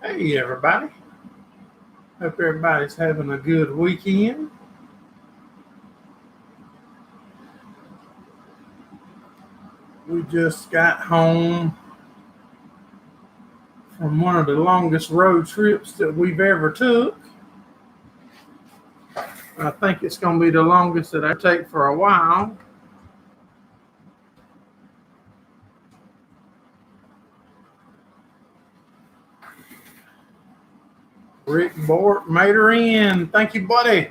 Hey everybody, hope everybody's having a good weekend. We just got home from one of the longest road trips that we've ever took. I think it's going to be the longest that I take for a while. Rick Bort made her in. Thank you, buddy.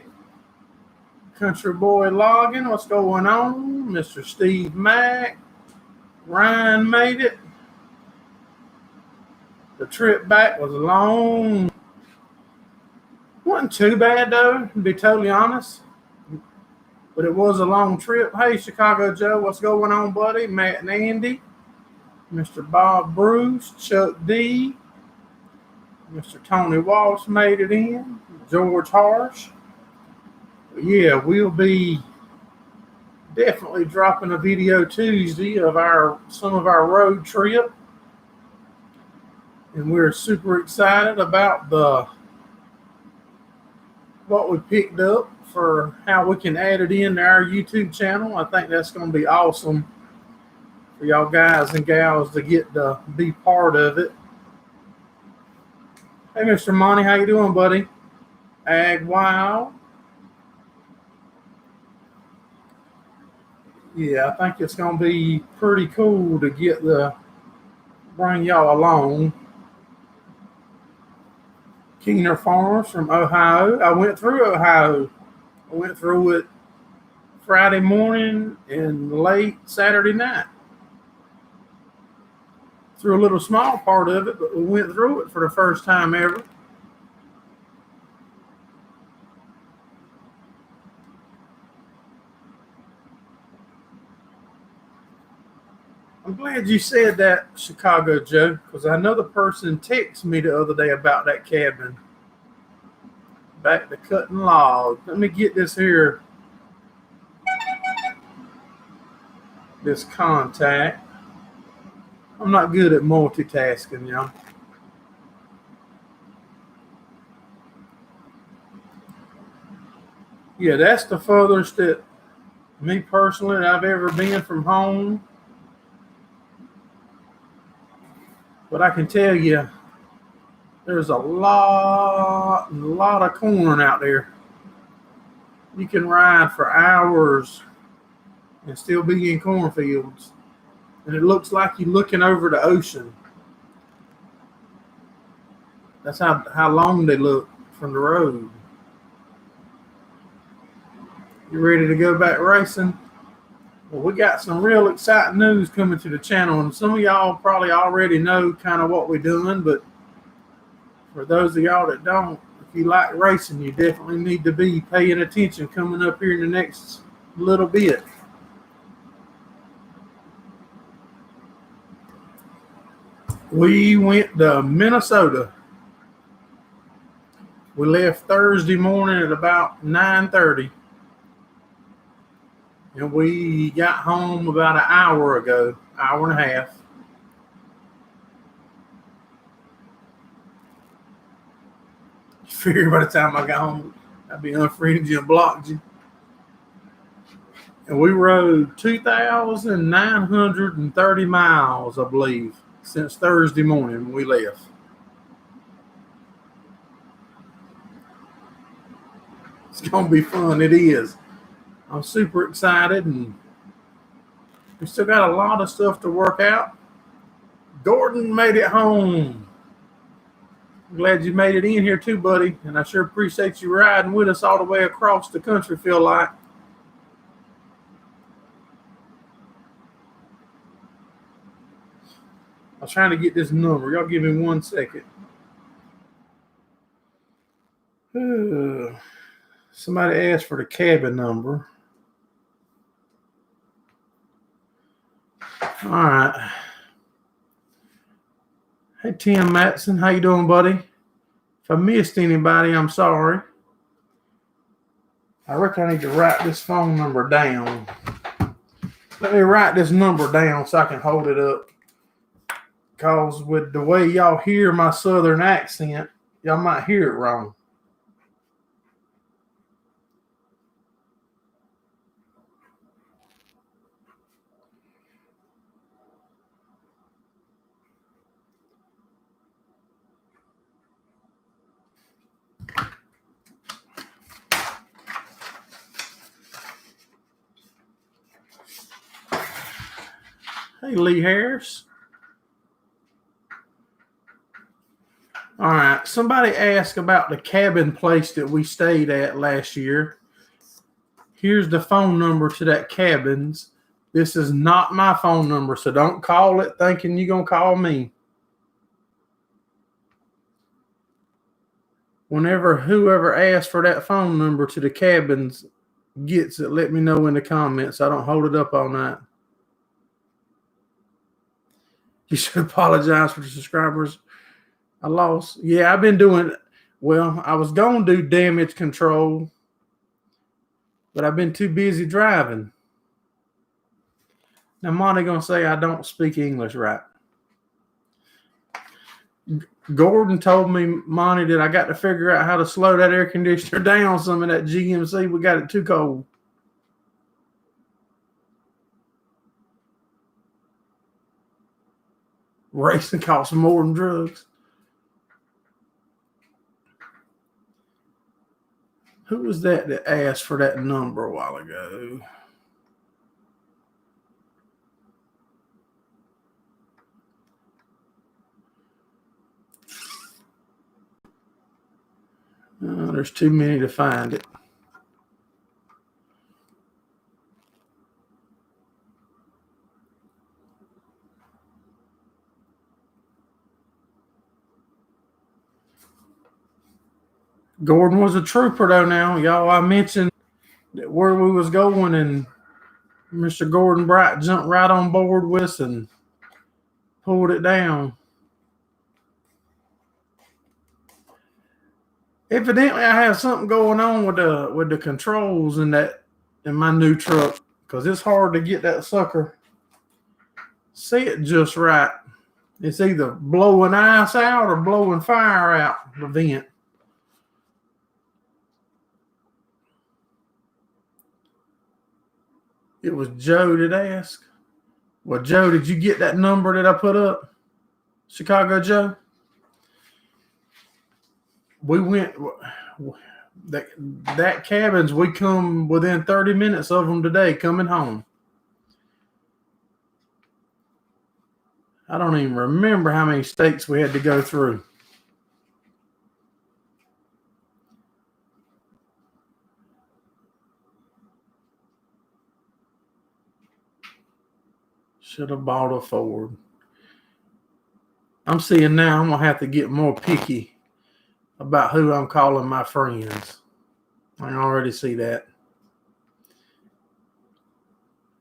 Country Boy Logging, what's going on? Mr. Steve Mack. Ryan made it. The trip back was long. Wasn't too bad though, to be totally honest. But it was a long trip. Hey, Chicago Joe, what's going on, buddy? Matt and Andy. Mr. Bob Bruce, Chuck D. Mr. Tony Walsh made it in. George Harsh. Yeah, we'll be definitely dropping a video Tuesday of some of our road trip. And we're super excited about what we picked up for how we can add it into our YouTube channel. I think that's going to be awesome for y'all guys and gals to get to be part of it. Hey, Mr. Monty, how you doing, buddy? Ag Wild. Yeah, I think it's going to be pretty cool to bring y'all along. Keener Farms from Ohio. I went through Ohio. I went through it Friday morning and late Saturday night. Through a little small part of it, but we went through it for the first time ever. I'm glad you said that, Chicago Joe, because I know the person texted me the other day about that cabin. Back to cutting logs. Let me get this here. This contact. I'm not good at multitasking, y'all. Yeah, that's the furthest that me personally that I've ever been from home. But I can tell you, there's a lot of corn out there. You can ride for hours and still be in cornfields. And it looks like you're looking over the ocean. That's how long they look from the road. You ready to go back racing? Well, we got some real exciting news coming to the channel, and some of y'all probably already know kind of what we're doing, but for those of y'all that don't, if you like racing, you definitely need to be paying attention coming up here in the next little bit. We went to Minnesota. We left Thursday morning at about 9:30. And we got home about an hour ago, hour and a half. Figured by the time I got home, I'd be unfriended you and blocked you. And we rode 2,930 miles, I believe, since Thursday morning when we left. It's going to be fun. It is. I'm super excited, and we still got a lot of stuff to work out. Gordon made it home. I'm glad you made it in here too, buddy, and I sure appreciate you riding with us all the way across the country, feel like. I was trying to get this number. Y'all give me 1 second. Somebody asked for the cabin number. All right. Hey, Tim Matson, how you doing, buddy? If I missed anybody, I'm sorry. I reckon I need to write this phone number down. Let me write this number down so I can hold it up. Because with the way y'all hear my southern accent, y'all might hear it wrong. Hey, Lee Harris. All right. Somebody asked about the cabin place that we stayed at last year. Here's the phone number to that cabins. This is not my phone number, so don't call it thinking you're going to call me. Whenever whoever asks for that phone number to the cabins gets it, let me know in the comments. I don't hold it up all night. You should apologize for the subscribers I lost. Yeah, I've been doing, well, I was going to do damage control, but I've been too busy driving. Now, Monty going to say I don't speak English right. Gordon told me, Monty, that I got to figure out how to slow that air conditioner down some of that GMC. We got it too cold. Racing costs more than drugs. Who was that asked for that number a while ago? There's too many to find it. Gordon was a trooper, though, now. Y'all, I mentioned that where we was going, and Mr. Gordon Bright jumped right on board with us and pulled it down. Evidently, I have something going on with the controls in my new truck, because it's hard to get that sucker set just right. It's either blowing ice out or blowing fire out the vent. It was Joe that asked. Well, Joe, did you get that number that I put up? Chicago Joe? We went, that cabins, we come within 30 minutes of them today coming home. I don't even remember how many states we had to go through. Should have bought a Ford. I'm seeing now I'm going to have to get more picky about who I'm calling my friends. I can already see that.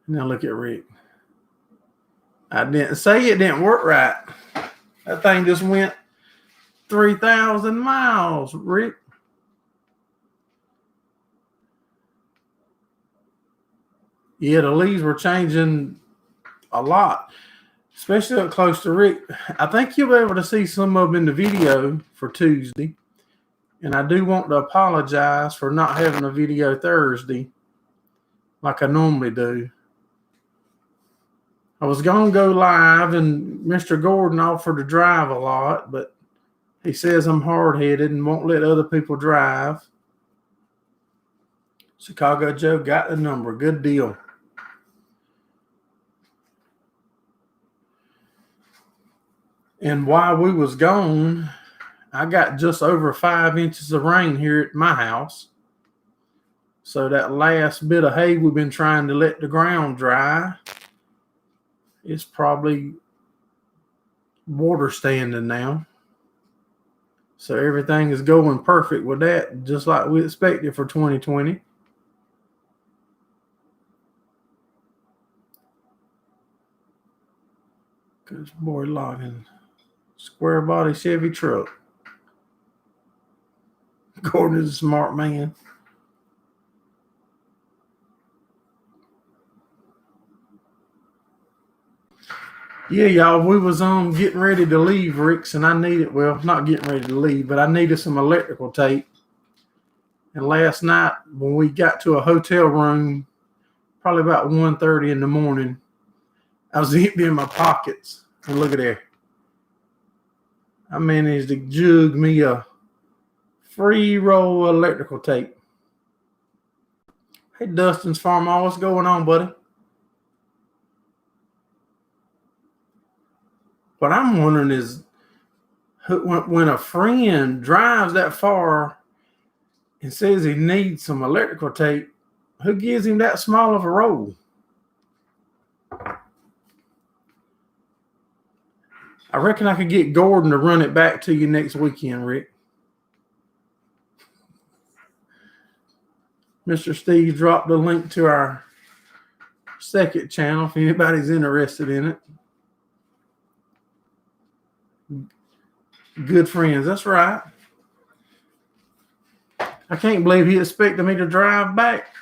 Now look at Rick. I didn't say it didn't work right. That thing just went 3,000 miles, Rick. Yeah, the leaves were changing a lot, especially up close to Rick. I think you'll be able to see some of them in the video for Tuesday. And I do want to apologize for not having a video Thursday like I normally do. I was going to go live, and Mr. Gordon offered to drive a lot, but he says I'm hard-headed and won't let other people drive. Chicago Joe got the number. Good deal. And while we was gone, I got just over 5 inches of rain here at my house. So that last bit of hay we've been trying to let the ground dry, it's probably water standing now. So everything is going perfect with that, just like we expected for 2020. Good boy logging. Square body Chevy truck. Gordon is a smart man. Yeah, y'all, we was getting ready to leave, Ricks, and I needed, well, not getting ready to leave, but I needed some electrical tape. And last night when we got to a hotel room, probably about 1:30 in the morning, I was emptying my pockets. And look at there. I managed to jug me a free roll of electrical tape. Hey, Dustin's Farm, what's going on, buddy? What I'm wondering is, when a friend drives that far and says he needs some electrical tape, who gives him that small of a roll? I reckon I could get Gordon to run it back to you next weekend, Rick. Mr. Steve dropped the link to our second channel if anybody's interested in it. Good friends, that's right. I can't believe he expected me to drive back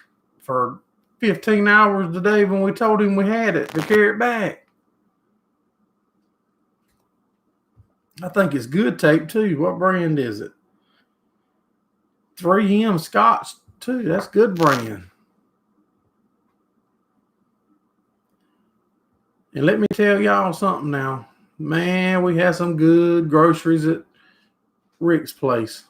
for 15 hours today when we told him we had it to carry it back. I think it's good tape too. What brand is it? 3M Scotch too. That's good brand. And let me tell y'all something now. Man, we had some good groceries at Rick's place.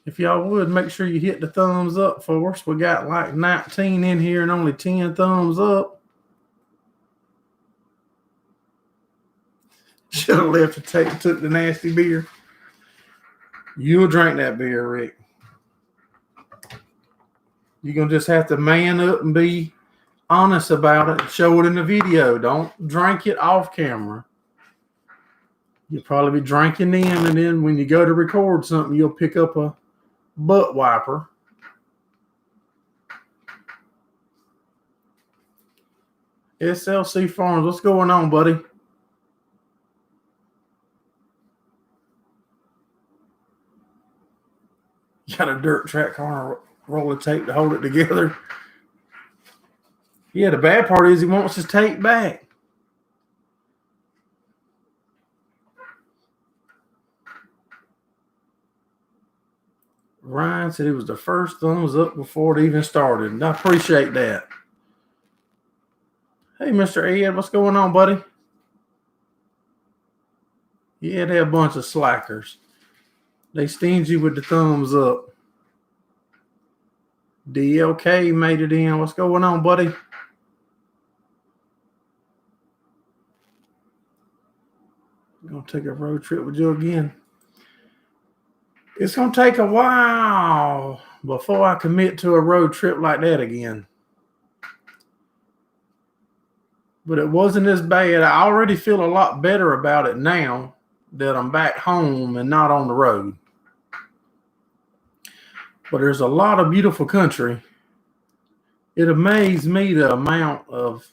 If y'all would, make sure you hit the thumbs up for us. We got like 19 in here and only 10 thumbs up. Should have left and took the nasty beer. You'll drink that beer, Rick. You're going to just have to man up and be honest about it and show it in the video. Don't drink it off camera. You'll probably be drinking in, and then when you go to record something, you'll pick up a butt wiper. SLC Farms, what's going on, buddy? Got a dirt track car and a roll of tape to hold it together. Yeah, the bad part is he wants his tape back. Ryan said it was the first thumbs up before it even started. And I appreciate that. Hey, Mr. Ed, what's going on, buddy? Yeah, they're a bunch of slackers. They stingy with the thumbs up. DLK made it in. What's going on, buddy? I'm going to take a road trip with you again. It's going to take a while before I commit to a road trip like that again. But it wasn't as bad. I already feel a lot better about it now that I'm back home and not on the road. But there's a lot of beautiful country. It amazed me the amount of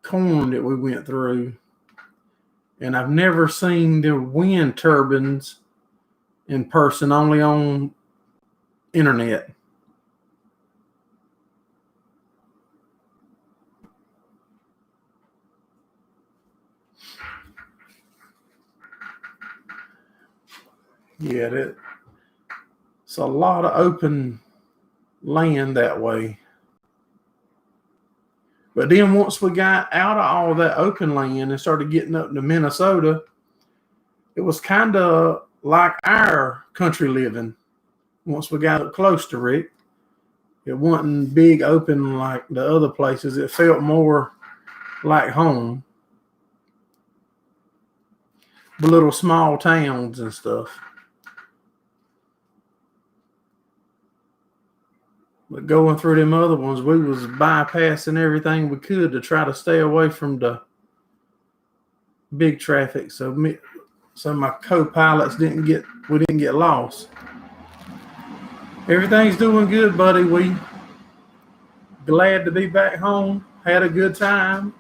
corn that we went through. And I've never seen the wind turbines in person, only on internet. Yeah, it's a lot of open land that way. But then once we got out of all that open land and started getting up to Minnesota, it was kind of like our country living. Once we got up close to Rick, it wasn't big open like the other places. It felt more like home. The little small towns and stuff. But going through them other ones, we was bypassing everything we could to try to stay away from the big traffic. So my co-pilots didn't get lost. Everything's doing good, buddy. We glad to be back home. Had a good time.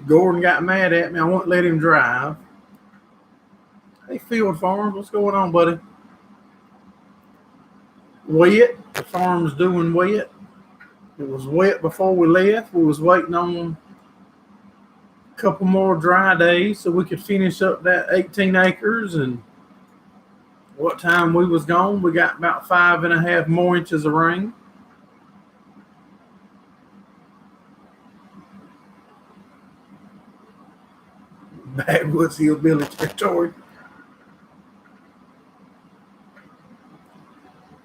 Gordon got mad at me. I wouldn't let him drive. Hey, Field Farms, what's going on, buddy? Wet. The farm's doing wet. It was wet before we left. We was waiting on a couple more dry days so we could finish up that 18 acres. And what time we was gone, we got about 5.5 more inches of rain. Backwoods hillbilly territory.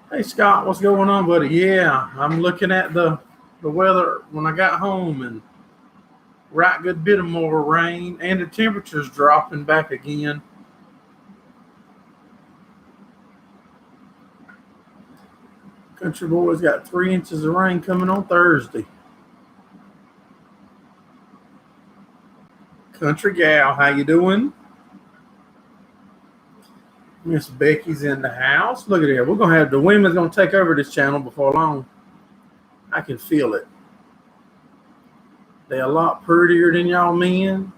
Hey Scott, what's going on, buddy? Yeah, I'm looking at the weather when I got home, and right good bit of more rain, and the temperature's dropping back again. Country boy's got 3 inches of rain coming on Thursday. Country gal, how you doing? Miss Becky's in the house. Look at here. We're gonna have the women's gonna take over this channel before long. I can feel it. They're a lot prettier than y'all men.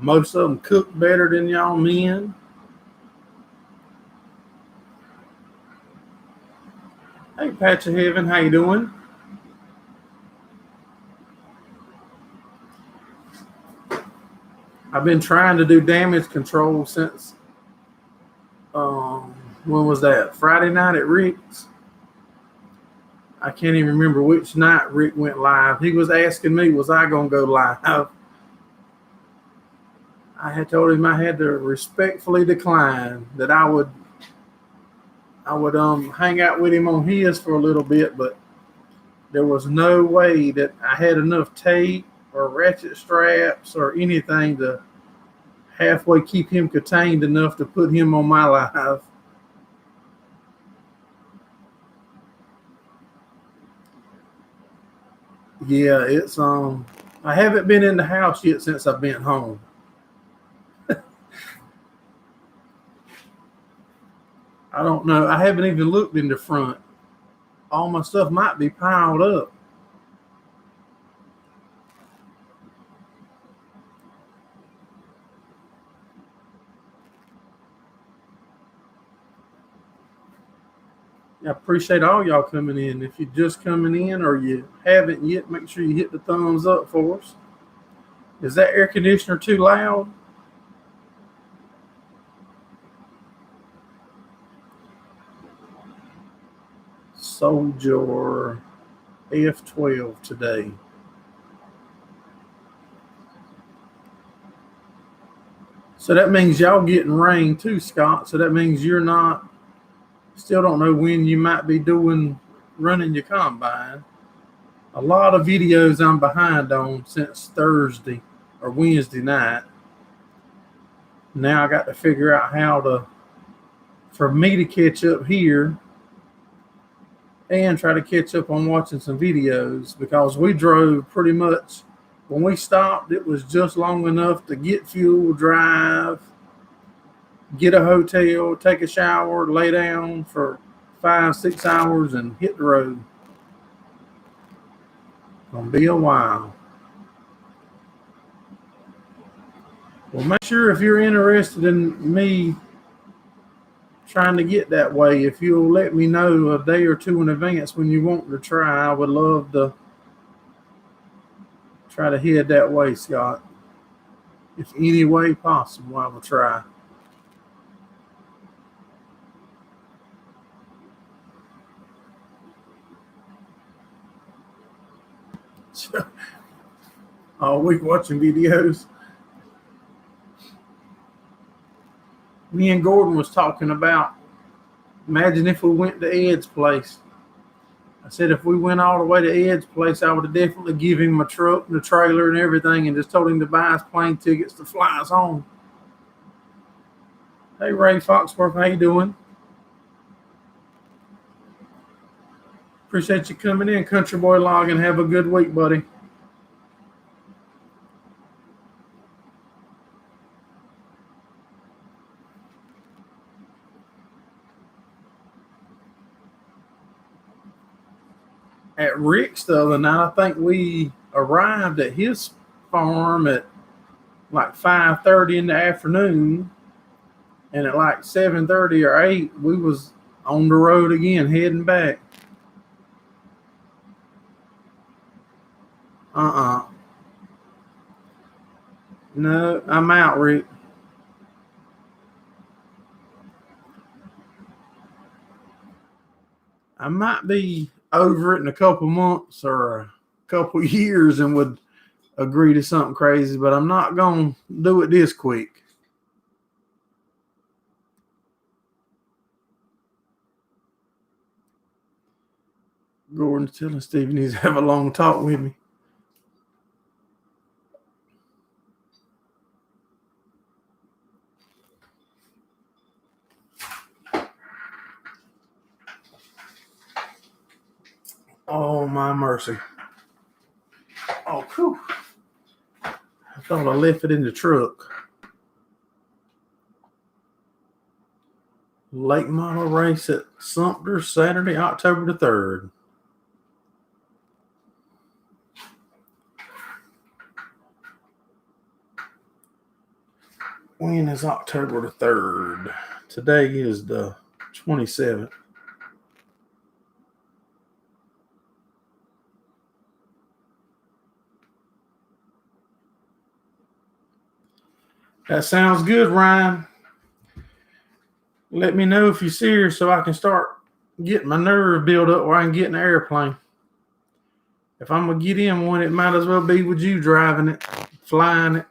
Most of them cook better than y'all men. Hey, Patch of Heaven, how you doing? I've been trying to do damage control since, when was that? Friday night at Rick's. I can't even remember which night Rick went live. He was asking me, was I going to go live? I had told him I had to respectfully decline, that I would hang out with him on his for a little bit, but there was no way that I had enough tape or ratchet straps or anything to halfway keep him contained enough to put him on my live. Yeah, it's I haven't been in the house yet since I've been home. I don't know. I haven't even looked in the front. All my stuff might be piled up. I appreciate all y'all coming in. If you're just coming in or you haven't yet, make sure you hit the thumbs up for us. Is that air conditioner too loud? Soldier F12 today. So that means y'all getting rain too, Scott. So that means you're not, still don't know when you might be running your combine. A lot of videos I'm behind on since Thursday or Wednesday night. Now I got to figure out for me to catch up here and try to catch up on watching some videos, because we drove pretty much, when we stopped, it was just long enough to get fuel, drive, get a hotel, take a shower, lay down for 5-6 hours and hit the road. Gonna be a while. Well, make sure if you're interested in me trying to get that way, if you'll let me know a day or two in advance when you want to try, I would love to try to head that way, Scott. If any way possible, I will try. All week watching videos. Me and Gordon was talking about, imagine if we went to Ed's place. I said if we went all the way to Ed's place, I would have definitely given him a truck and a trailer and everything and just told him to buy us plane tickets to fly us home. Hey, Ray Foxworth, how you doing? Appreciate you coming in, Country Boy Logging. Have a good week, buddy. At Rick's the other night, I think we arrived at his farm at like 5:30 in the afternoon. And at like 7:30 or 8, we was on the road again, heading back. No, I'm out, Rick. I might be over it in a couple months or a couple years and would agree to something crazy, but I'm not going to do it this quick. Gordon's telling Steve he needs to have a long talk with me. Oh, my mercy. Oh, whew. I thought I left it in the truck. Late model race at Sumter, Saturday, October the 3rd. When is October the 3rd? Today is the 27th. That sounds good, Ryan. Let me know if you're serious so I can start getting my nerve built up where I can get in the airplane. If I'm going to get in one, it might as well be with you driving it, flying it.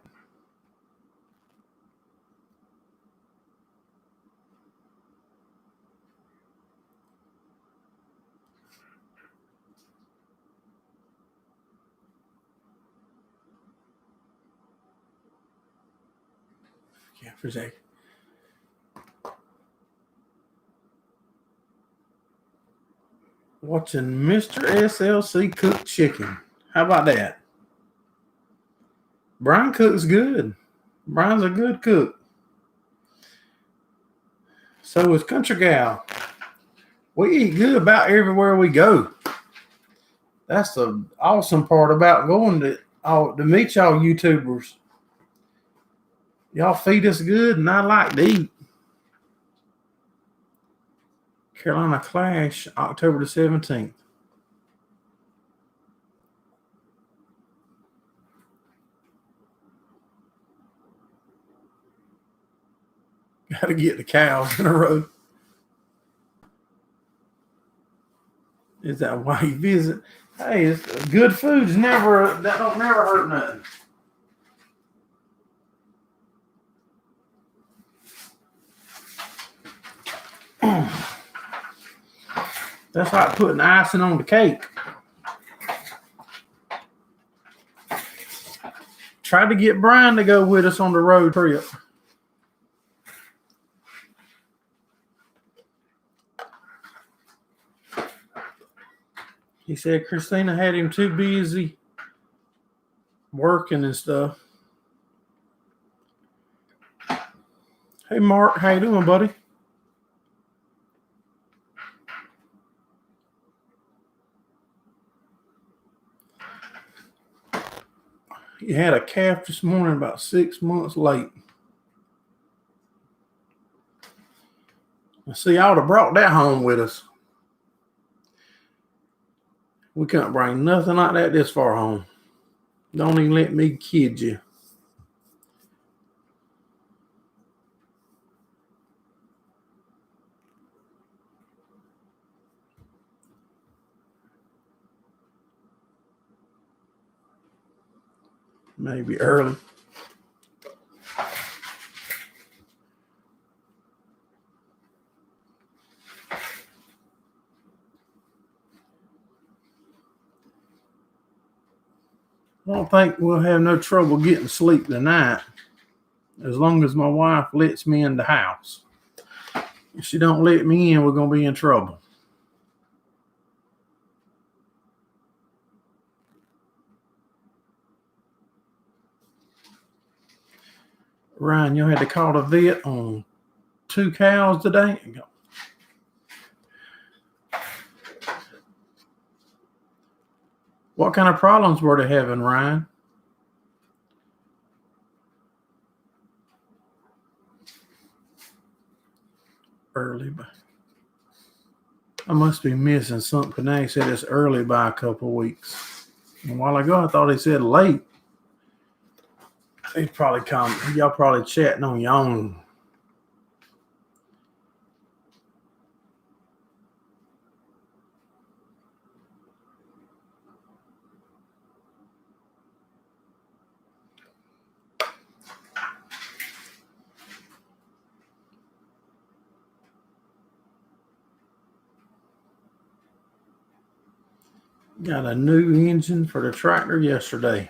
Yeah, for a second. Watching Mr. SLC cook chicken. How about that? Brian cooks good. Brian's a good cook. So is Country Gal. We eat good about everywhere we go. That's the awesome part about going to meet y'all YouTubers. Y'all feed us good, and I like to eat. Carolina Clash, October the 17th. Got to get the cows in a row. Is that why you visit? Hey, it's good food's that don't never hurt nothing. That's like putting icing on the cake. Tried to get Brian to go with us on the road trip. He said Christina had him too busy working and stuff. Hey, Mark, how you doing, buddy? He had a calf this morning about 6 months late. See, I would have brought that home with us. We couldn't bring nothing like that this far home. Don't even let me kid you. Maybe early. I don't think we'll have no trouble getting sleep tonight as long as my wife lets me in the house. If she don't let me in, we're going to be in trouble. Ryan, you had to call the vet on 2 cows today? What kind of problems were they having, Ryan? early. I must be missing something. They said it's early by a couple of weeks. A while ago, I thought he said late. He's probably y'all probably chatting on your own. Got a new engine for the tractor yesterday.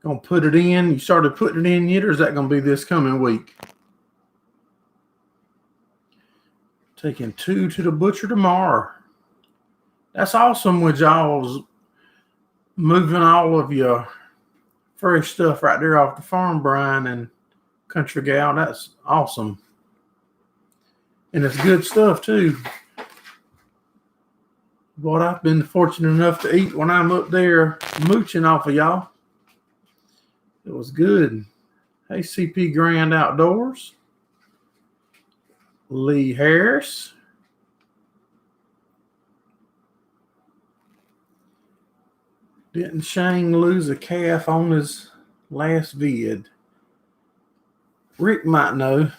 Gonna put it in. You started putting it in yet, or is that gonna be this coming week? Taking 2 to the butcher tomorrow. That's awesome with y'all's moving all of your fresh stuff right there off the farm, Brian and Country Gal. That's awesome. And it's good stuff too. What I've been fortunate enough to eat when I'm up there mooching off of y'all. It was good. Hey, CP Grand Outdoors. Lee Harris. Didn't Shane lose a calf on his last vid? Rick might know.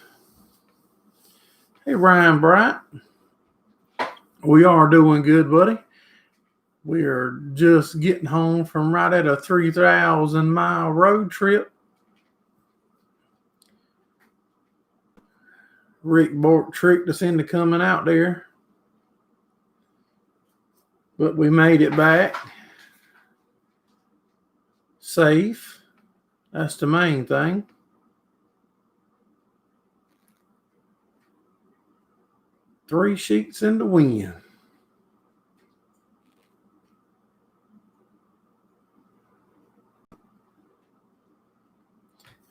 Hey, Ryan Bryant. We are doing good, buddy. We are just getting home from right at a 3,000-mile road trip. Rick Bork tricked us into coming out there, but we made it back safe. That's the main thing. Three sheets in the wind.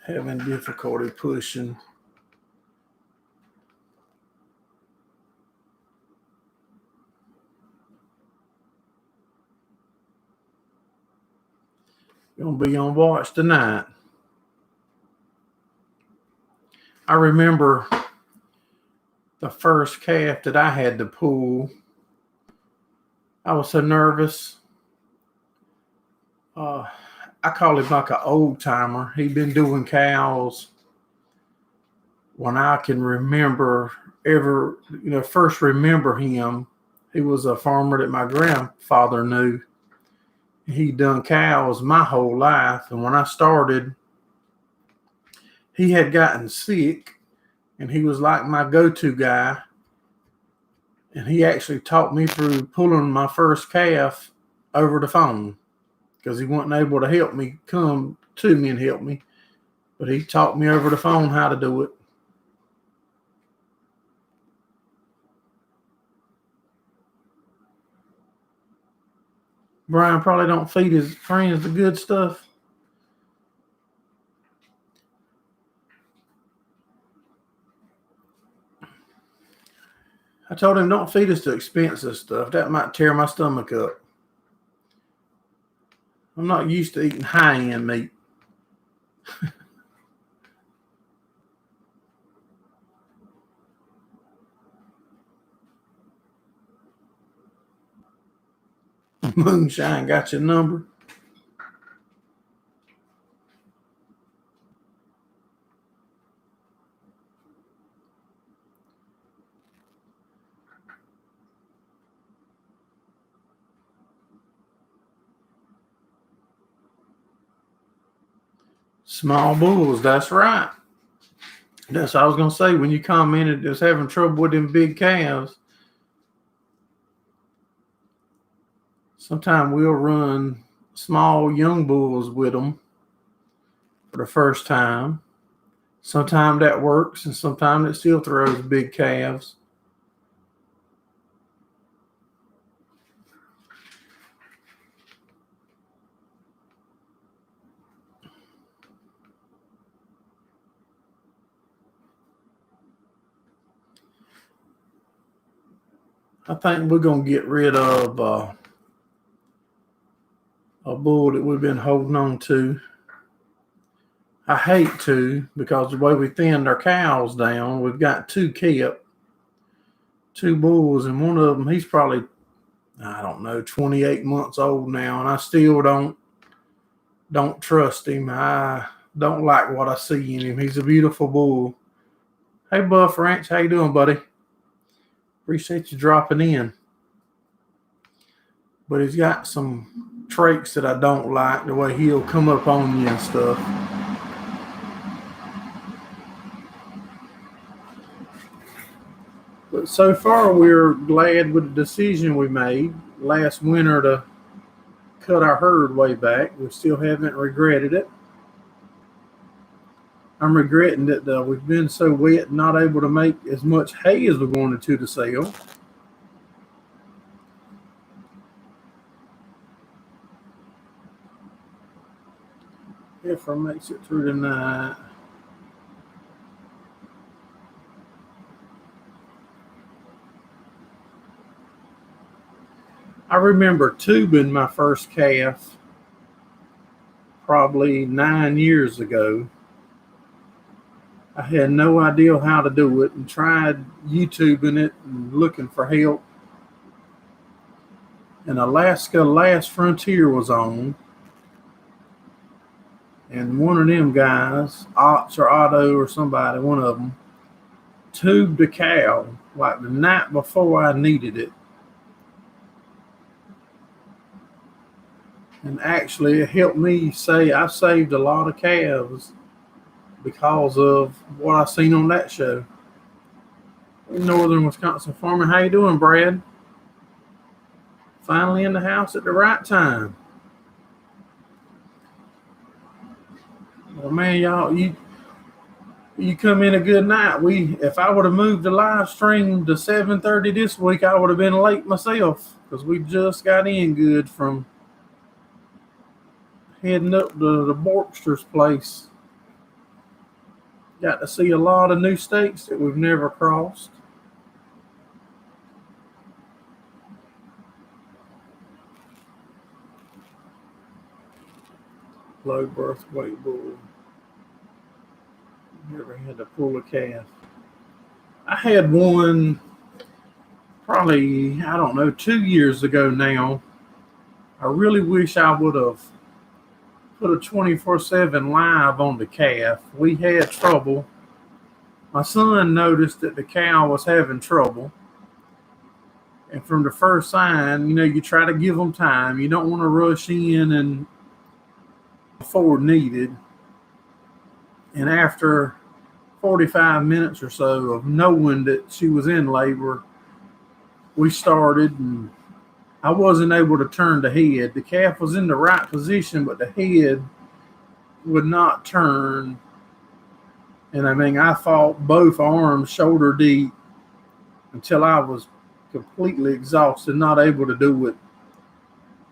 Having difficulty pushing. Gonna be on watch tonight. I remember the first calf that I had to pull. I was so nervous. I call him like an old timer. He'd been doing cows when I can remember first remember him. He was a farmer that my grandfather knew. He'd done cows my whole life. And when I started, he had gotten sick and he was like my go-to guy. And he actually taught me through pulling my first calf over the phone because he wasn't able to help me come to me and help me. But he taught me over the phone how to do it. Brian probably don't feed his friends the good stuff. I told him don't feed us the expensive stuff. That might tear my stomach up. I'm not used to eating high-end meat. Moonshine got your number. Small bulls, that's right. That's what I was going to say. When you commented just having trouble with them big calves, sometimes we'll run small young bulls with them for the first time. Sometimes that works, and sometimes it still throws big calves. I think we're going to get rid of a bull that we've been holding on to. I hate to, because the way we thinned our cows down, we've got two kept, two bulls, and one of them, he's probably, I don't know, 28 months old now, and I still don't trust him. I don't like what I see in him. He's a beautiful bull. Hey, Buff Ranch, how you doing, buddy? Appreciate you dropping in. But he's got some traits that I don't like, the way he'll come up on you and stuff. But so far, we're glad with the decision we made last winter to cut our herd way back. We still haven't regretted it. I'm regretting that we've been so wet and not able to make as much hay as we wanted to sell. If I makes it through tonight. I remember tubing my first calf probably 9 years ago. I had no idea how to do it and tried YouTubing it and looking for help. And Alaska Last Frontier was on. And one of them guys, Ox or Otto or somebody, one of them, tubed a cow like the night before I needed it. And actually, it helped me say I saved a lot of calves because of what I seen on that show. Northern Wisconsin Farming. How you doing, Brad? Finally in the house at the right time. Well, man, y'all, you come in a good night. If I would have moved the live stream to 7:30 this week, I would have been late myself because we just got in good from heading up to the Borkster's place. Got to see a lot of new states that we've never crossed. Low birth weight bull. Never had to pull a calf. I had one probably, I don't know, 2 years ago now. I really wish I would have put a 24/7 live on the calf. We had trouble. My son noticed that the cow was having trouble. And from the first sign, you try to give them time. You don't want to rush in and before needed. And after 45 minutes or so of knowing that she was in labor, we started, and I wasn't able to turn the head. The calf was in the right position, but the head would not turn. And I fought both arms shoulder deep until I was completely exhausted, not able to do it.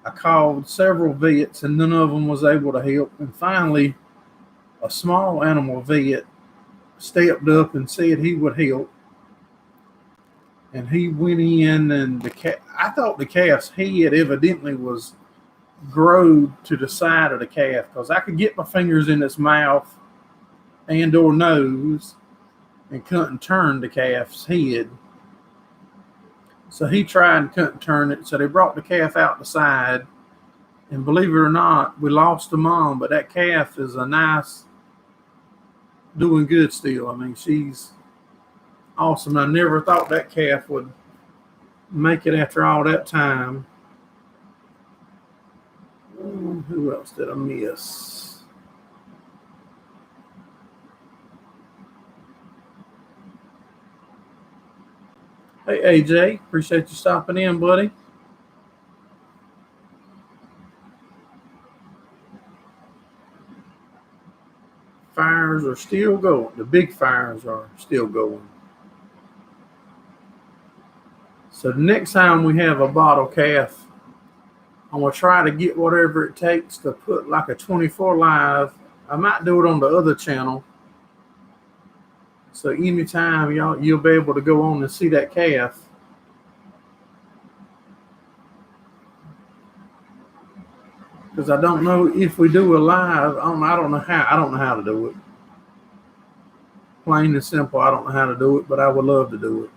I called several vets and none of them was able to help. And finally, a small animal vet stepped up and said he would help. And he went in, and I thought the calf's head evidently was growed to the side of the calf because I could get my fingers in its mouth and or nose and couldn't turn the calf's head. So he tried and couldn't turn it. So they brought the calf out the side. And believe it or not, we lost the mom, but that calf is a nice, doing good still. She's awesome. I never thought that calf would make it after all that time. Who else did I miss? Hey, AJ, appreciate you stopping in, buddy. Fires are still going. The big fires are still going. So the next time we have a bottle calf, I'm going to try to get whatever it takes to put like a 24 live. I might do it on the other channel. So anytime you'll be able to go on and see that calf. because I don't know if we do a live. I don't know how to do it. Plain and simple, I don't know how to do it, but I would love to do it.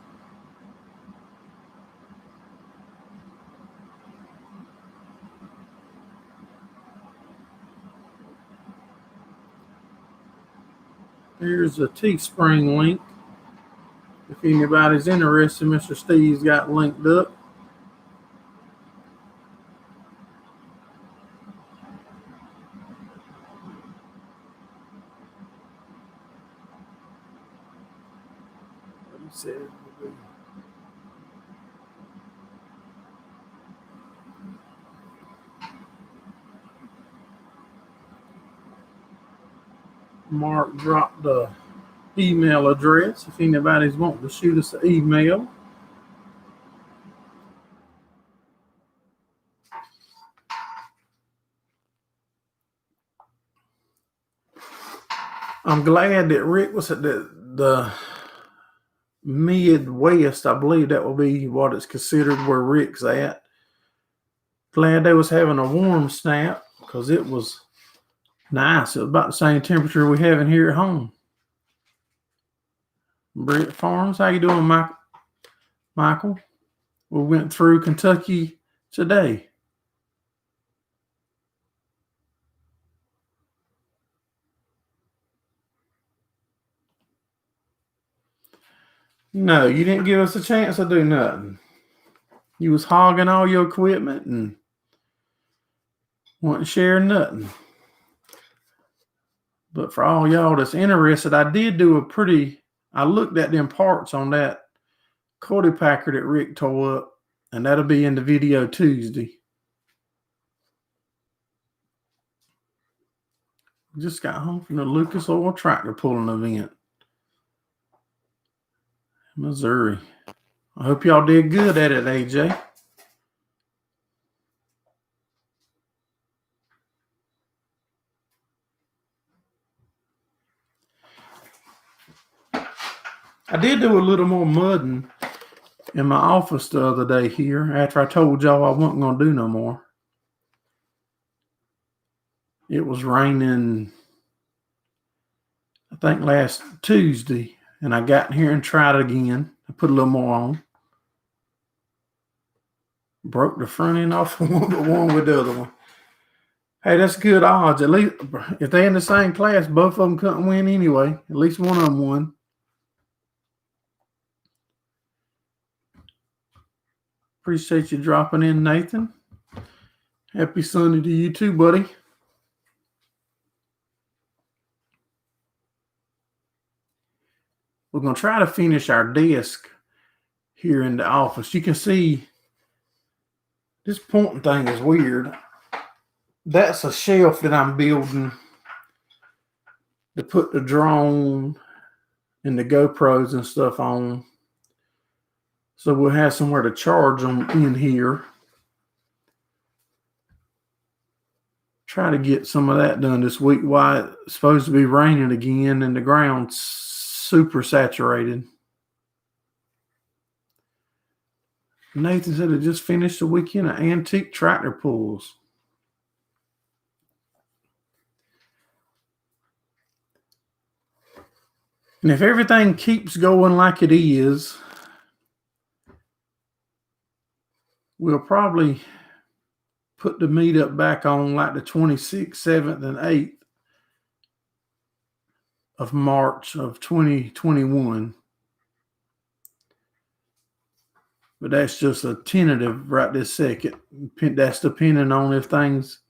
Here's a Teespring link. If anybody's interested, Mr. Steve's got linked up. What he said. Mark dropped the email address if anybody's wanting to shoot us an email. I'm glad that Rick was at the Midwest. I believe that will be what it's considered where Rick's at. Glad they was having a warm snap because it was nice. It was about the same temperature we have in here at home. Britt Farms, how you doing, Michael? We went through Kentucky today. No, you didn't give us a chance to do nothing. You was hogging all your equipment and wasn't sharing nothing. But for all y'all that's interested, I did do I looked at them parts on that Cody Packer that Rick tore up, and that'll be in the video Tuesday. Just got home from the Lucas Oil tractor pulling event. Missouri. I hope y'all did good at it, AJ. I did do a little more mudding in my office the other day here after I told y'all I wasn't going to do no more. It was raining, I think, last Tuesday, and I got in here and tried it again. I put a little more on. Broke the front end off of one, but one with the other one. Hey, that's good odds. At least if they're in the same class, both of them couldn't win anyway. At least one of them won. Appreciate you dropping in, Nathan. Happy Sunday to you too, buddy. We're going to try to finish our desk here in the office. You can see this pointing thing is weird. That's a shelf that I'm building to put the drone and the GoPros and stuff on. So we'll have somewhere to charge them in here. Try to get some of that done this week while it's supposed to be raining again and the ground's super saturated. Nathan said it just finished a weekend of antique tractor pulls. And if everything keeps going like it is, we'll probably put the meetup back on like the 26th, 7th, and 8th of March of 2021. But that's just a tentative right this second. That's depending on if things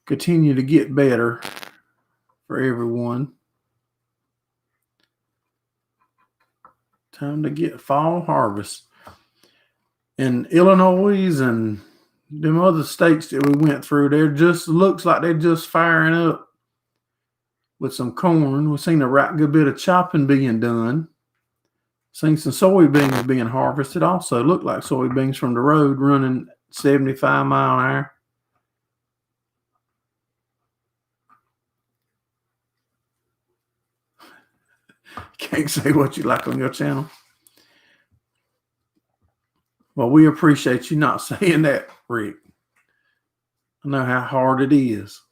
continue to get better for everyone. Time to get fall harvest. In Illinois and them other states that we went through, there just looks like they're just firing up with some corn. We've seen a right good bit of chopping being done. Seen some soybeans being harvested. Also look like soybeans from the road running 75 mile an hour. Can't say what you like on your channel. Well, we appreciate you not saying that, Rick. I know how hard it is.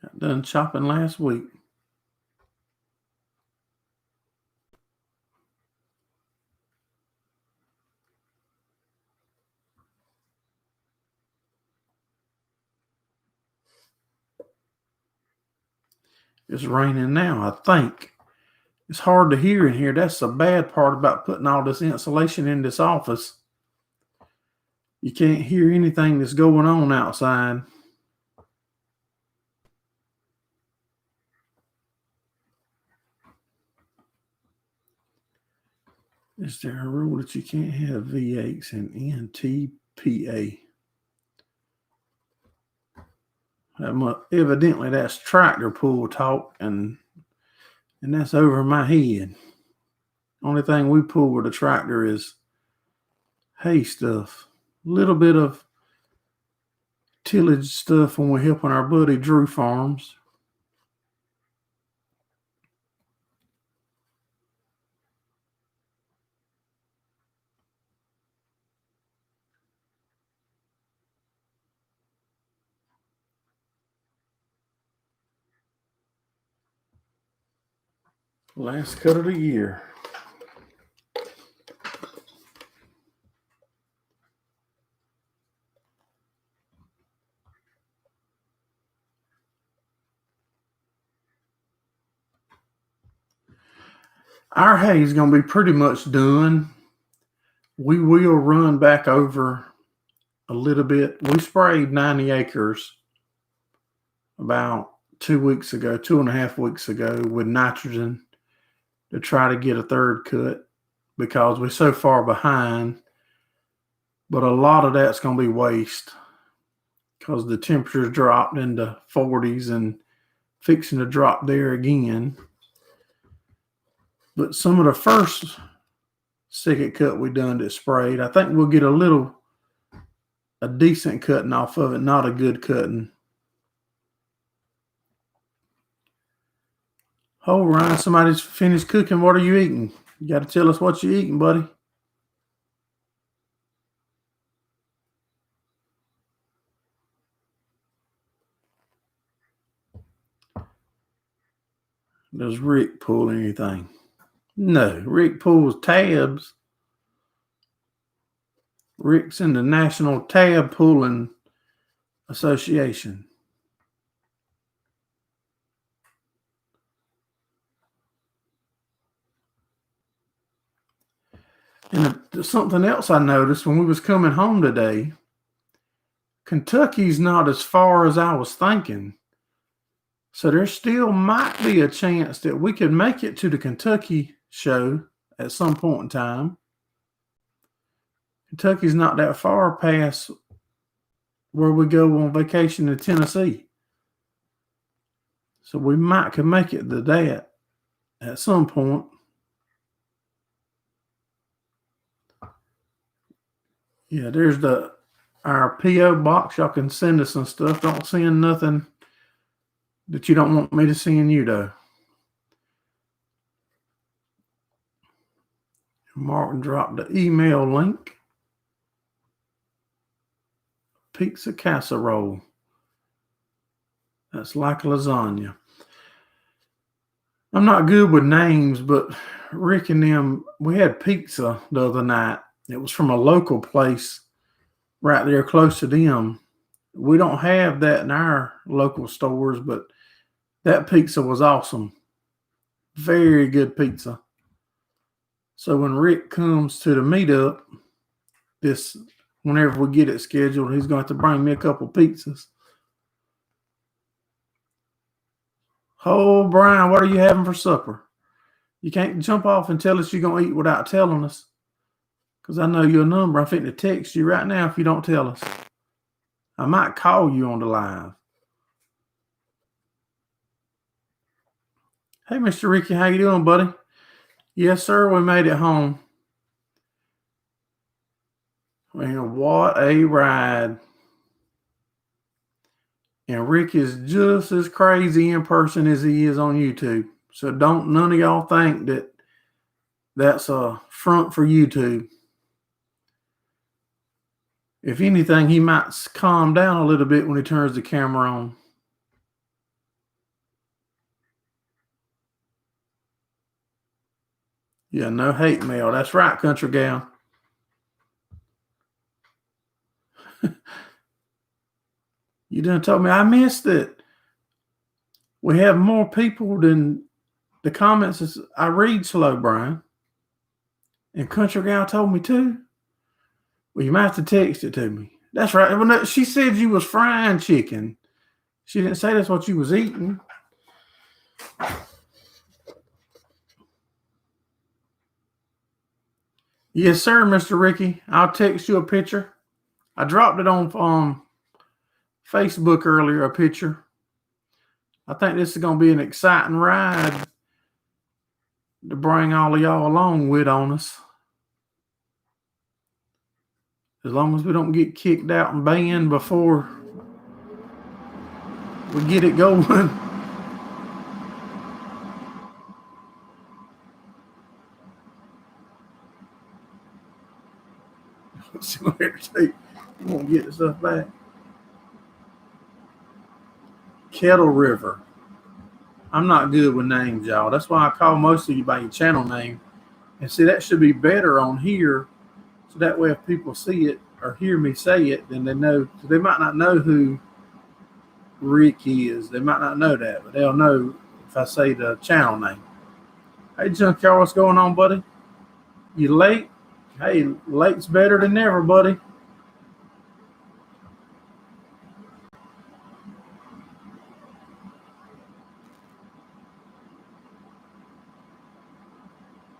Got done chopping last week. It's raining now, I think. It's hard to hear in here. That's the bad part about putting all this insulation in this office. You can't hear anything that's going on outside. Is there a rule that you can't have V8s and NTPA? Evidently, that's tractor pull talk, and that's over my head. Only thing we pull with a tractor is hay stuff. A little bit of tillage stuff when we're helping our buddy Drew Farms. Last cut of the year. Our hay is going to be pretty much done. We will run back over a little bit. We sprayed 90 acres about 2.5 weeks ago with nitrogen to try to get a third cut because we're so far behind. But a lot of that's going to be waste because the temperatures dropped into 40s and fixing to drop there again. But some of the first second cut we done that sprayed, I think we'll get a decent cutting off of it, not a good cutting. Oh, Ryan, somebody's finished cooking. What are you eating? You got to tell us what you're eating, buddy. Does Rick pull anything? No, Rick pulls tabs. Rick's in the National Tab Pulling Association. And something else I noticed when we was coming home today, Kentucky's not as far as I was thinking. So there still might be a chance that we could make it to the Kentucky show at some point in time. Kentucky's not that far past where we go on vacation to Tennessee. So we might could make it to that at some point. Yeah, there's our P.O. box. Y'all can send us some stuff. Don't send nothing that you don't want me to send you, though. Martin dropped the email link. Pizza casserole. That's like lasagna. I'm not good with names, but Rick and them, we had pizza the other night. It was from a local place right there close to them. We don't have that in our local stores, but that pizza was awesome. Very good pizza. So when Rick comes to the meetup, whenever we get it scheduled, he's going to have to bring me a couple pizzas. Oh, Brian, what are you having for supper? You can't jump off and tell us you're going to eat without telling us. Because I know your number. I'm fitting to text you right now if you don't tell us. I might call you on the live. Hey, Mr. Ricky, how you doing, buddy? Yes, sir, we made it home. Man, what a ride. And Rick is just as crazy in person as he is on YouTube. So don't none of y'all think that that's a front for YouTube. If anything, he might calm down a little bit when he turns the camera on. Yeah, no hate mail. That's right, country gal. You done told me I missed it. We have more people than the comments. I read slow, Brian. And country gal told me too. Well, you might have to text it to me. That's right. Well, no, she said you was frying chicken. She didn't say that's what you was eating. Yes, sir, Mr. Ricky. I'll text you a picture. I dropped it on Facebook earlier, a picture. I think this is going to be an exciting ride to bring all of y'all along with on us. As long as we don't get kicked out and banned before we get it going. So you won't get the stuff back. Kettle River. I'm not good with names, y'all. That's why I call most of you by your channel name. And see, that should be better on here. So that way if people see it or hear me say it, then they know. So they might not know who Rick is. They might not know that, but they'll know if I say the channel name. Hey, Junkyard, what's going on, buddy? You late? Hey, late's better than never, buddy.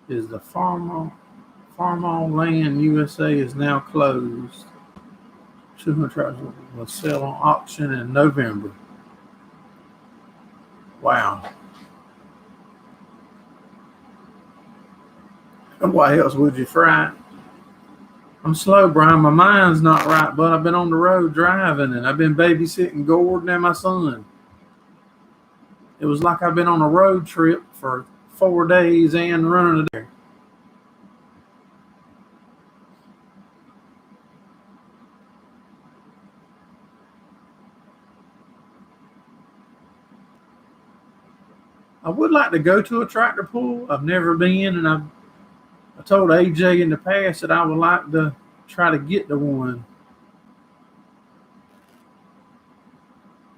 Is the Farm on Land USA is now closed. 200 tractors will sell on auction in November. Wow. And why else would you fry it? I'm slow, Brian. My mind's not right, but I've been on the road driving and I've been babysitting Gordon and my son. It was like I've been on a road trip for 4 days and running a day. I would like to go to a tractor pull. I've never been, and I told AJ in the past that I would like to try to get to one.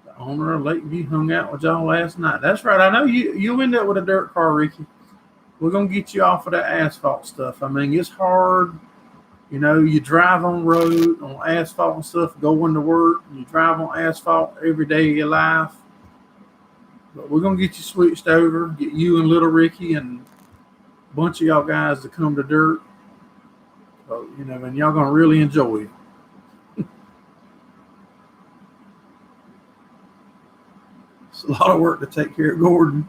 The owner of Lakeview hung out with y'all last night. That's right. I know you end up with a dirt car, Ricky. We're going to get you off of that asphalt stuff. I mean, it's hard. You know, you drive on road, on asphalt and stuff, going to work. You drive on asphalt every day of your life. But we're going to get you switched over, get you and little Ricky and a bunch of y'all guys to come to dirt. So, you know, and y'all going to really enjoy it. It's a lot of work to take care of Gordon.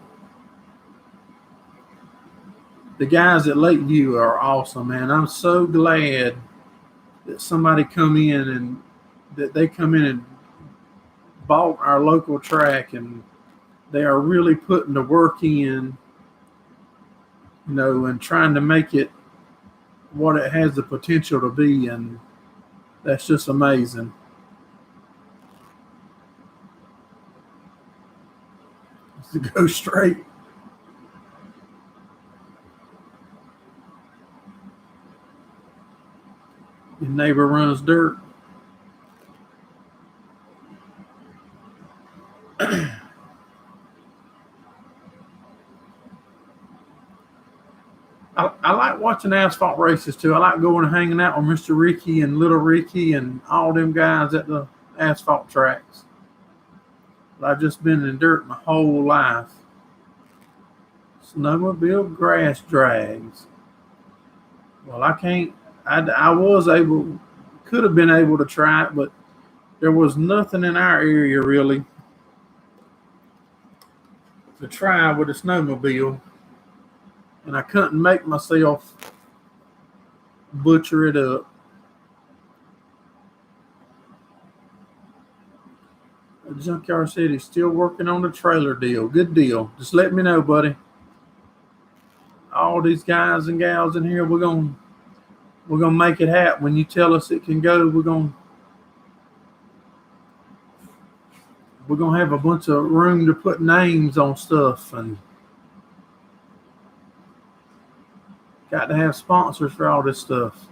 The guys at Lakeview are awesome, man. I'm so glad that somebody come in and that they come in and bought our local track, and they are really putting the work in, you know, and trying to make it what it has the potential to be, and that's just amazing. To go straight. Your neighbor runs dirt. I like watching asphalt races too. I like going and hanging out with Mr. Ricky and little Ricky and all them guys at the asphalt tracks. But I've just been in dirt my whole life. Snowmobile grass drags. Well, I can't. I was able, could have been able to try it, but there was nothing in our area really to try with a snowmobile. And I couldn't make myself butcher it up. The Junkyard said he's still working on the trailer deal. Good deal. Just let me know, buddy. All these guys and gals in here, we're gonna make it happen. When you tell us it can go, we're gonna we're going to have a bunch of room to put names on stuff, and got to have sponsors for all this stuff.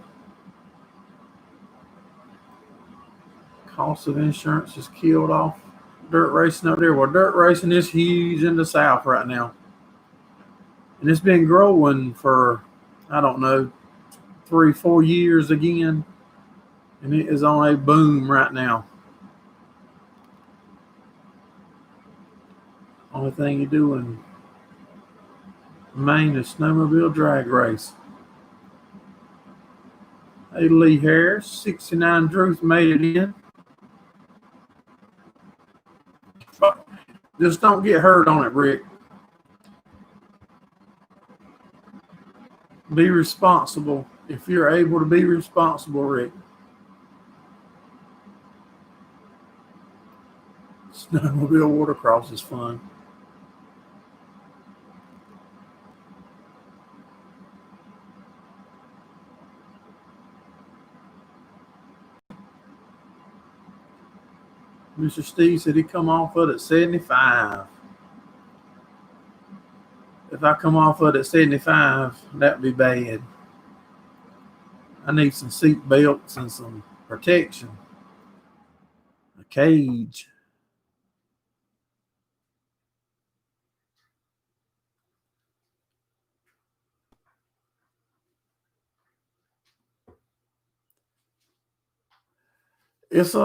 Cost of insurance is killed off dirt racing up there. Well, dirt racing is huge in the South right now. And it's been growing for, I don't know, 3-4 years again. And it is on a boom right now. Only thing you do in Maine is snowmobile drag race. Hey, Lee Harris, 69 Druth made it in. Just don't get hurt on it, Rick. Be responsible. If you're able to be responsible, Rick. Snowmobile watercross is fun. Mr. Steve said he'd come off of it at 75. If I come off of it at 75, that'd be bad. I need some seat belts and some protection. A cage. It's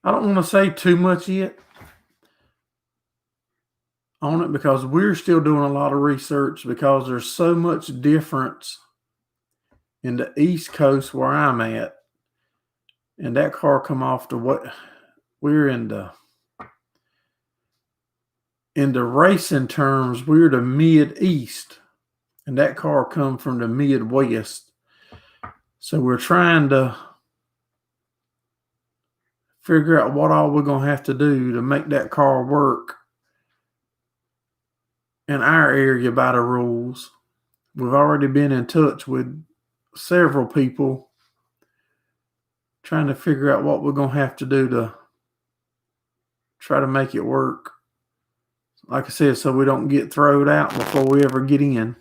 I don't want to say too much yet on it because we're still doing a lot of research because there's so much difference in the East Coast where I'm at, and that car come off to what we're in the racing terms, we're the Mid-East, and that car come from the Midwest. So we're trying to figure out what all we're going to have to do to make that car work in our area by the rules. We've already been in touch with several people trying to figure out what we're going to have to do to try to make it work. Like I said, so we don't get thrown out before we ever get in.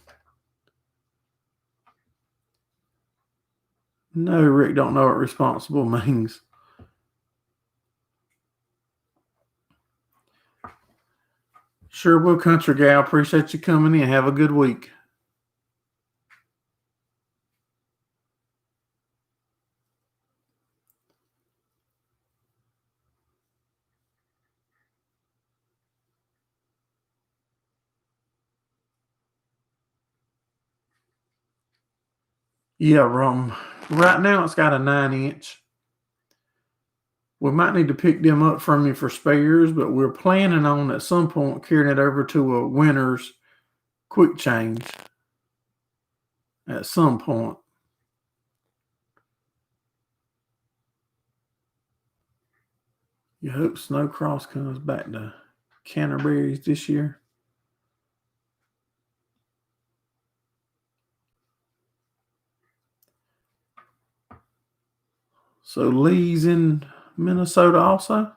No, Rick don't know what responsible means. Sure will, Country Gal. Appreciate you coming in. Have a good week. Yeah, right now it's got a 9-inch. We might need to pick them up from you for spares, but we're planning on at some point carrying it over to a winter's quick change at some point. You hope Snowcross comes back to Canterbury's this year. So Lee's in Minnesota also?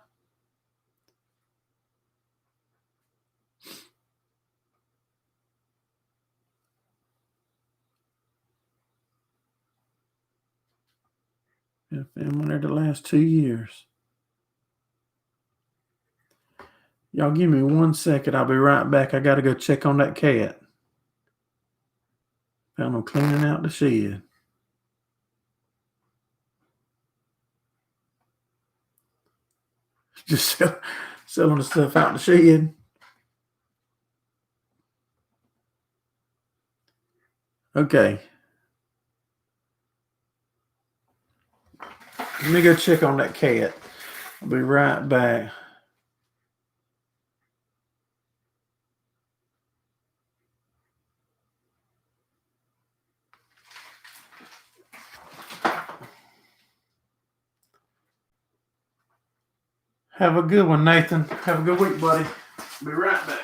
Yeah, been there the last 2 years. Y'all give me 1 second. I'll be right back. I got to go check on that cat. Found them cleaning out the shed. Just selling the stuff out the shed. Okay. Let me go check on that cat. I'll be right back. Have a good one, Nathan. Have a good week, buddy. Be right back.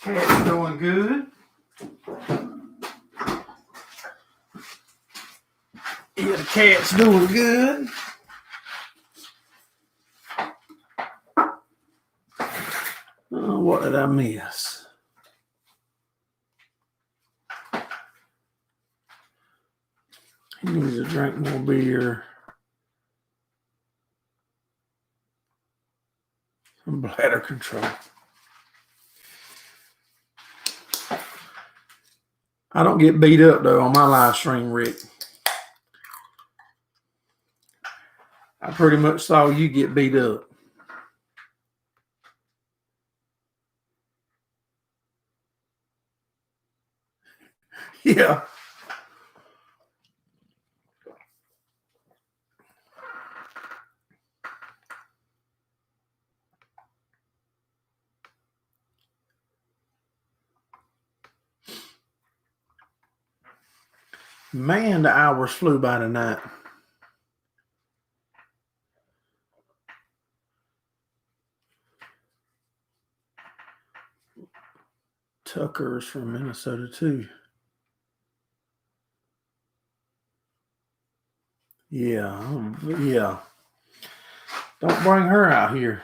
Cat's doing good. Yeah, the cat's doing good. Oh, what did I miss? He needs to drink more beer. Some bladder control. I don't get beat up, though, on my live stream, Rick. I pretty much saw you get beat up. Yeah. Man, the hours flew by tonight. Tucker's from Minnesota, too. Yeah. Don't bring her out here.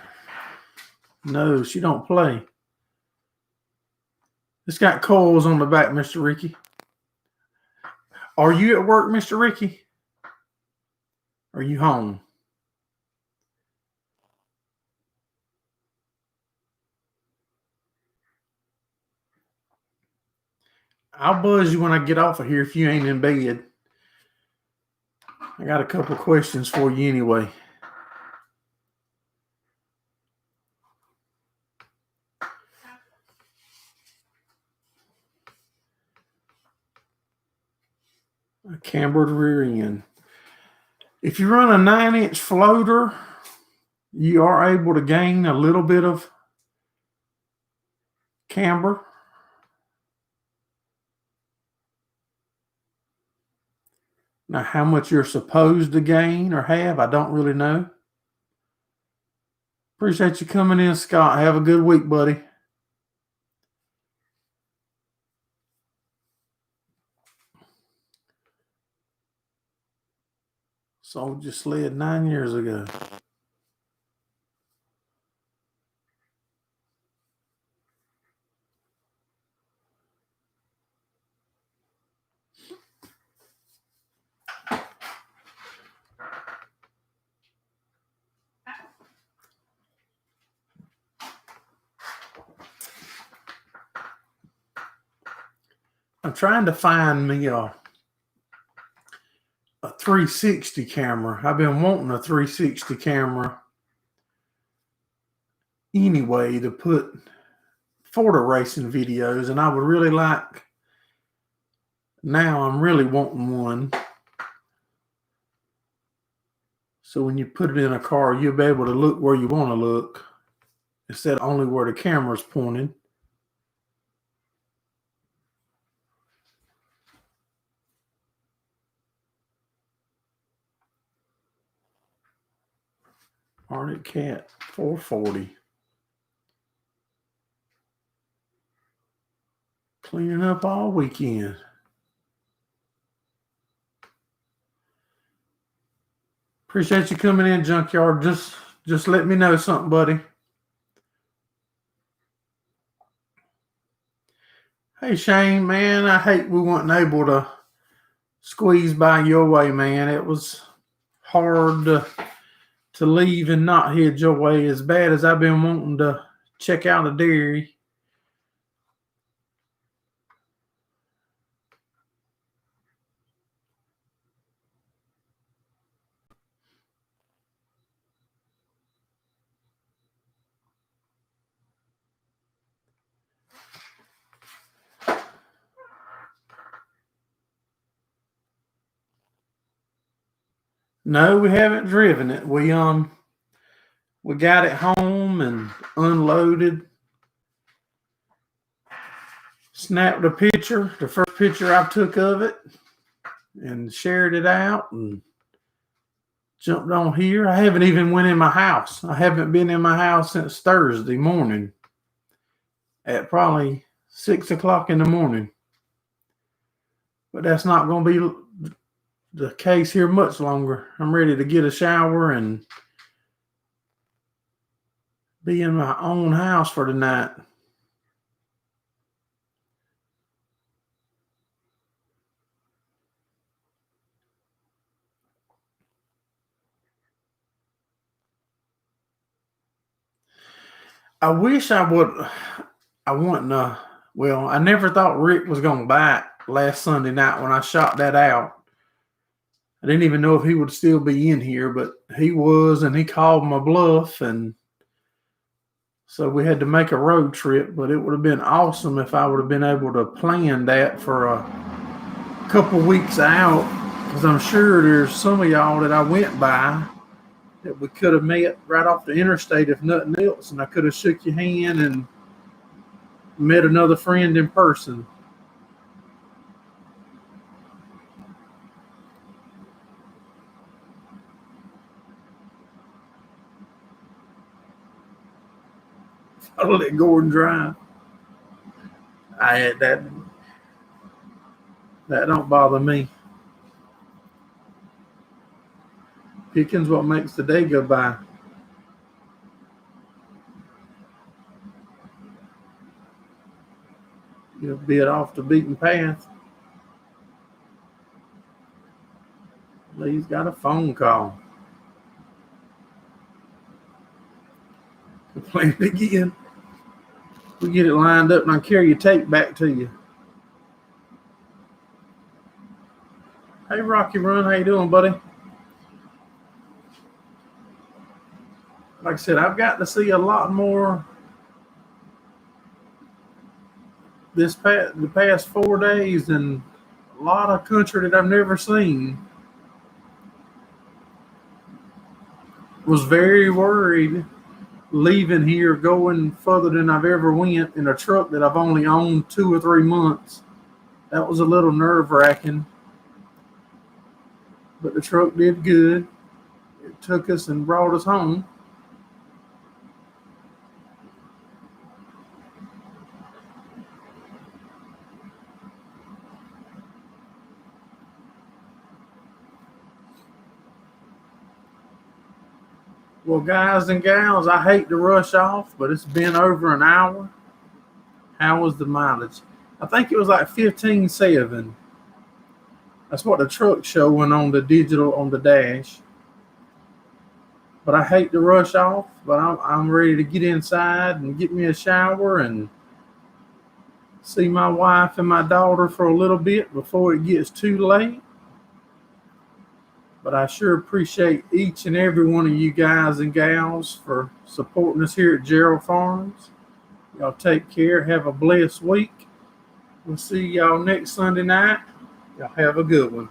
No, she don't play. It's got coils on the back, Mr. Ricky. Are you at work, Mr. Ricky? Are you home? I'll buzz you when I get off of here if you ain't in bed. I got a couple questions for you anyway. A cambered rear end. If you run a 9-inch floater, you are able to gain a little bit of camber. Now, how much you're supposed to gain or have, I don't really know. Appreciate you coming in, Scott. Have a good week, buddy. Sold your sled 9 years ago. I'm trying to find me a 360 camera. I've been wanting a 360 camera anyway to put for the racing videos, and I would really like, now I'm really wanting one. So when you put it in a car, you'll be able to look where you want to look instead of only where the camera's pointing. Arctic Cat 440. Cleaning up all weekend. Appreciate you coming in, Junkyard. Just let me know something, buddy. Hey, Shane, man, I hate we weren't able to squeeze by your way, man. It was hard to leave and not head your way, as bad as I've been wanting to check out a dairy. No, we haven't driven it. We got it home and unloaded. Snapped a picture, the first picture I took of it, and shared it out and jumped on here. I haven't even went in my house. I haven't been in my house since Thursday morning at probably 6 o'clock in the morning. But that's not going to be the case here much longer. I'm ready to get a shower and be in my own house for the night. I wish I wouldn't, well, I never thought Rick was going to bite last Sunday night when I shot that out. I didn't even know if he would still be in here, but he was, and he called my bluff, and so we had to make a road trip. But it would have been awesome if I would have been able to plan that for a couple weeks out, because I'm sure there's some of y'all that I went by that we could have met right off the interstate if nothing else, and I could have shook your hand and met another friend in person. I'll let Gordon drive. That don't bother me. Picking's what makes the day go by. You'll be it off the beaten path. Lee's got a phone call. We'll play it again. We get it lined up and I'll carry your tape back to you. Hey, Rocky Run, how you doing, buddy? Like I said, I've got to see a lot more the past 4 days, and a lot of country that I've never seen. Was very worried leaving here, going further than I've ever went in a truck that I've only owned 2 or 3 months. That was a little nerve-wracking, but the truck did good. It took us and brought us home. Well, guys and gals, I hate to rush off, but it's been over an hour. How was the mileage? I think it was like 15.7. That's what the truck's showing on the digital on the dash. But I hate to rush off, but I'm ready to get inside and get me a shower and see my wife and my daughter for a little bit before it gets too late. But I sure appreciate each and every one of you guys and gals for supporting us here at Gerald Farms. Y'all take care. Have a blessed week. We'll see y'all next Sunday night. Y'all have a good one.